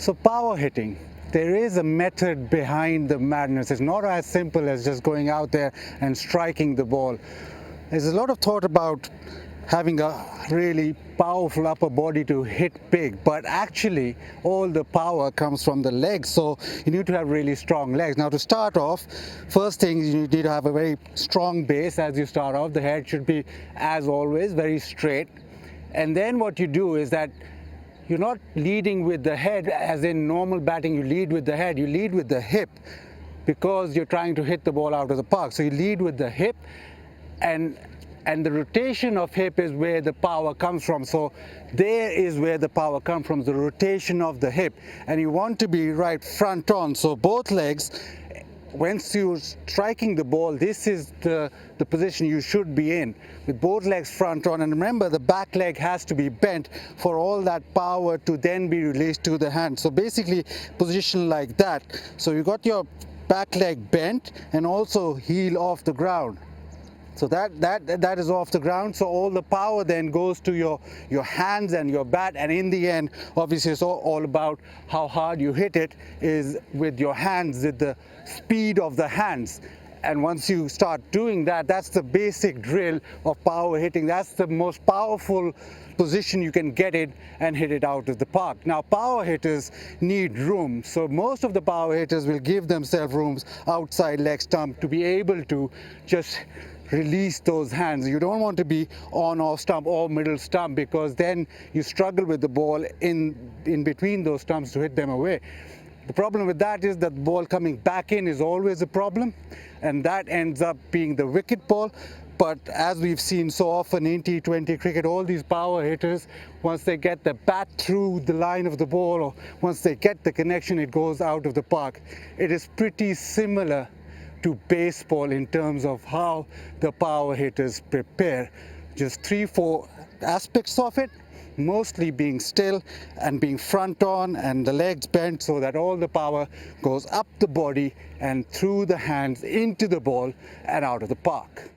So power hitting, there is a method behind the madness. It's not as simple as just going out there and striking the ball. There's a lot of thought about having a really powerful upper body to hit big, but actually all the power comes from the legs, so you need to have really strong legs. Now to start off, first thing is you need to have a very strong base as you start off. The head should be, as always, very straight, and then what you do is that you're not leading with the head as in normal batting. You lead with the head, you lead with the hip, because you're trying to hit the ball out of the park. So you lead with the hip, and the rotation of hip is where the power comes from. So there is where the power comes from, the rotation of the hip. And you want to be right front on, so both legs, once you're striking the ball, this is the position you should be in, with both legs front on. And remember, the back leg has to be bent for all that power to then be released to the hand. So basically position like that. So you got your back leg bent and also heel off the ground. So that is off the ground, so all the power then goes to your hands and your bat, and in the end, obviously it's all about how hard you hit it is with your hands, with the speed of the hands. And once you start doing that, that's the basic drill of power hitting. That's the most powerful position you can get it and hit it out of the park. Now power hitters need room, so most of the power hitters will give themselves rooms outside leg stump to be able to just release those hands. You don't want to be on off stump or middle stump, because then you struggle with the ball in between those stumps to hit them away. The problem with that is that the ball coming back in is always a problem, and that ends up being the wicket ball. But as we've seen so often in T20 cricket, all these power hitters, once they get the bat through the line of the ball, or once they get the connection, it goes out of the park. It is pretty similar to baseball in terms of how the power hitters prepare. Just 3-4 aspects of it, mostly being still and being front on and the legs bent so that all the power goes up the body and through the hands into the ball and out of the park.